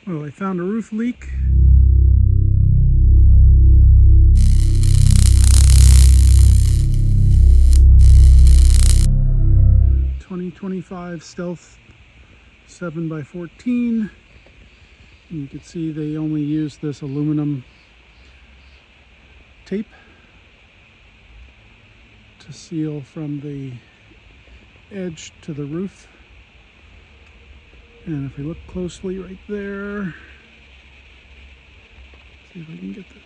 Well, I found a roof leak. .25 Stealth 7x14. And you can see they only use this aluminum tape to seal from the edge to the roof. And if we look closely right there, see if I can get this.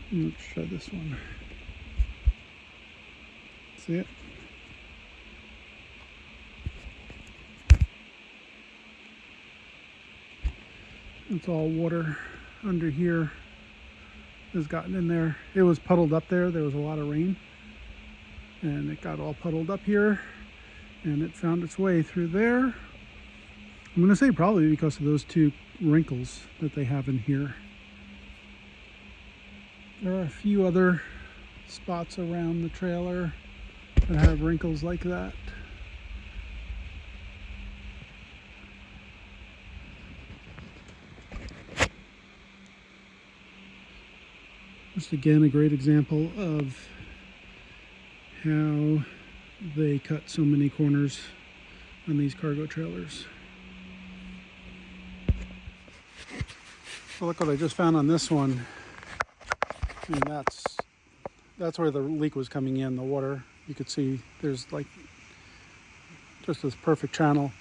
Let's try this one. See it? It's all water under here has gotten in there. It was puddled up there. There was a lot of rain and it got all puddled up here and it found its way through there. I'm going to say probably because of those two wrinkles that they have in here. There are a few other spots around the trailer that have wrinkles like that. Just again a great example of how they cut so many corners on these cargo trailers. Well, look what I just found on this one. I mean, that's where the leak was coming in, the water. You could see there's like just this perfect channel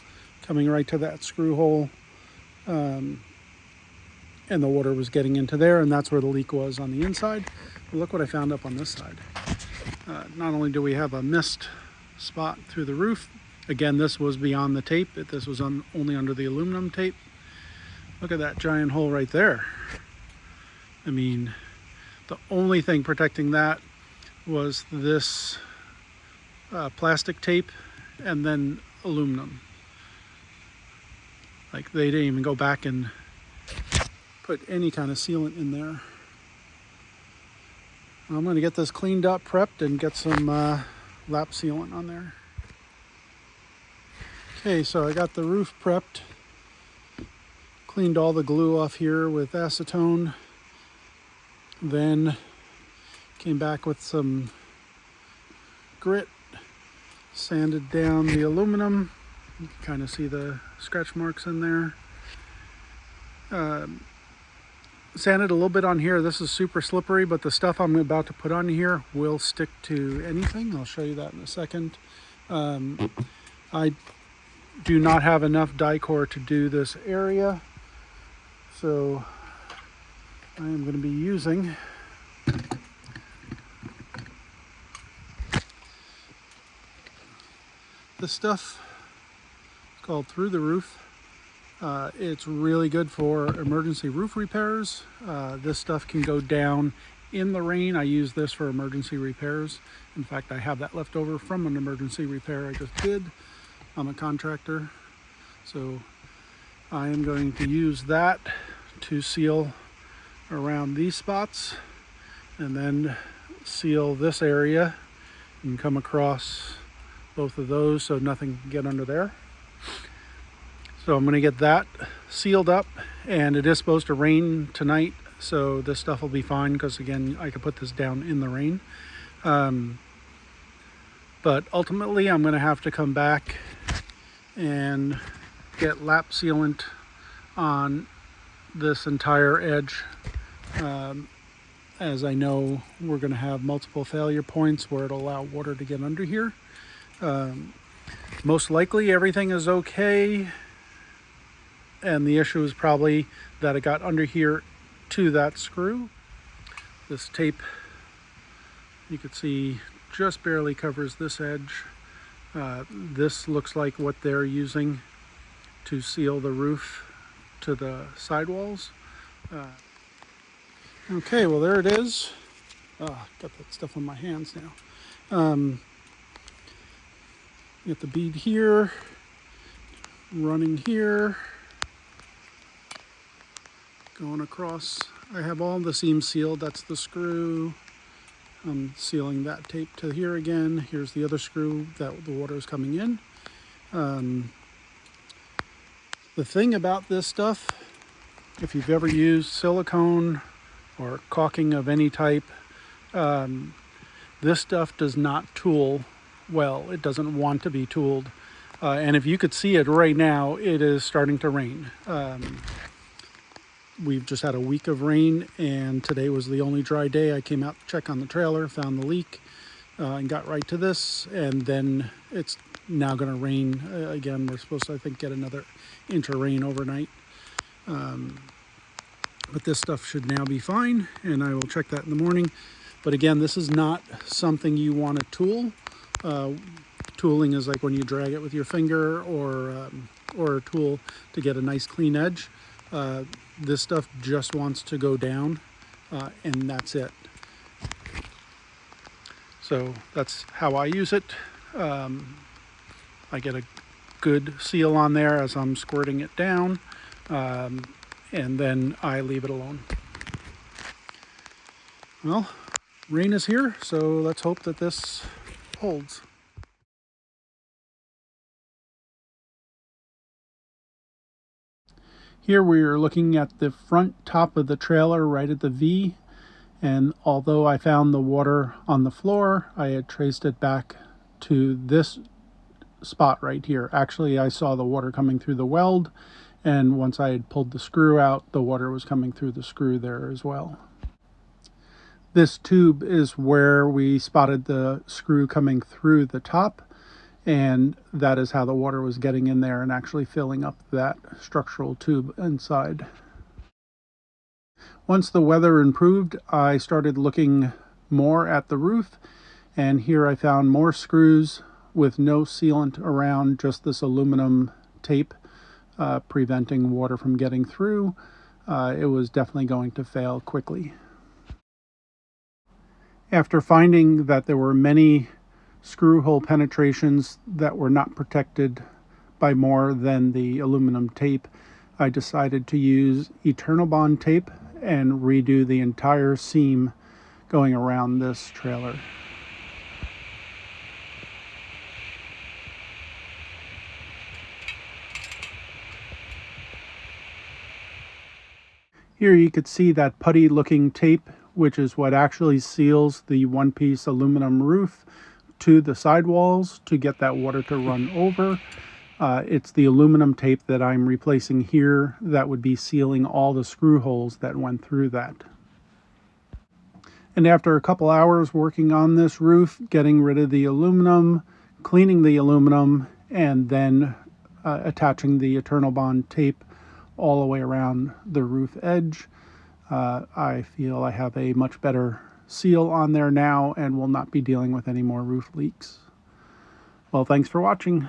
coming right to that screw hole. And the water was getting into there, and that's where the leak was on the inside. But look what I found up on this side. Not only do we have a missed spot through the roof, again, this was beyond the tape. This was only under the aluminum tape. Look at that giant hole right there. I mean, the only thing protecting that was this plastic tape and then aluminum. Like, they didn't even go back and put any kind of sealant in there. I'm going to get this cleaned up, prepped, and get some lap sealant on there. Okay, so I got the roof prepped. Cleaned all the glue off here with acetone. Then came back with some grit, sanded down the aluminum. You can kind of see the scratch marks in there. Sanded a little bit on here. This is super slippery, but the stuff I'm about to put on here will stick to anything. I'll show you that in a second. I do not have enough Dicor to do this area, so I am going to be using this stuff. It's called Through the Roof. It's really good for emergency roof repairs. This stuff can go down in the rain. I use this for emergency repairs. In fact, I have that left over from an emergency repair I just did. I'm a contractor, so I am going to use that to seal around these spots and then seal this area and come across both of those so nothing can get under there. So I'm going to get that sealed up, and it is supposed to rain tonight, so this stuff will be fine because, again, I could put this down in the rain. But ultimately, I'm going to have to come back and get lap sealant on this entire edge, as I know we're going to have multiple failure points where it'll allow water to get under here. Most likely everything is okay. And the issue is probably that it got under here to that screw. This tape, you can see, just barely covers this edge. This looks like what they're using to seal the roof to the sidewalls. Okay, well, there it is. Got that stuff on my hands now. Get the bead here, running here, going across. I have all the seams sealed. That's the screw. I'm sealing that tape to here again. Here's the other screw that the water is coming in. The thing about this stuff, if you've ever used silicone or caulking of any type, this stuff does not tool well. It doesn't want to be tooled. And if you could see it right now, it is starting to rain. We've just had a week of rain, and today was the only dry day. I came out to check on the trailer, found the leak, and got right to this. And then it's now going to rain again. We're supposed to, I think, get another inch of rain overnight. But this stuff should now be fine, and I will check that in the morning. But again, this is not something you want to tool. Tooling is like when you drag it with your finger or a tool to get a nice clean edge. This stuff just wants to go down, and that's it. So that's how I use it. I get a good seal on there as I'm squirting it down, and then I leave it alone. Well, rain is here, so let's hope that this holds. Here we are looking at the front top of the trailer right at the V, and although I found the water on the floor, I had traced it back to this spot right here. Actually, I saw the water coming through the weld, and once I had pulled the screw out, the water was coming through the screw there as well. This tube is where we spotted the screw coming through the top, and that is how the water was getting in there and actually filling up that structural tube inside. Once the weather improved, I started looking more at the roof, and here I found more screws with no sealant around, just this aluminum tape preventing water from getting through. It was definitely going to fail quickly. After finding that there were many screw hole penetrations that were not protected by more than the aluminum tape, I decided to use Eternal Bond tape and redo the entire seam going around this trailer. Here you could see that putty looking tape, which is what actually seals the one-piece aluminum roof to the sidewalls to get that water to run over. It's the aluminum tape that I'm replacing here that would be sealing all the screw holes that went through that. And after a couple hours working on this roof, getting rid of the aluminum, cleaning the aluminum, and then attaching the Eternal Bond tape all the way around the roof edge, I feel I have a much better seal on there now and will not be dealing with any more roof leaks. Well, thanks for watching.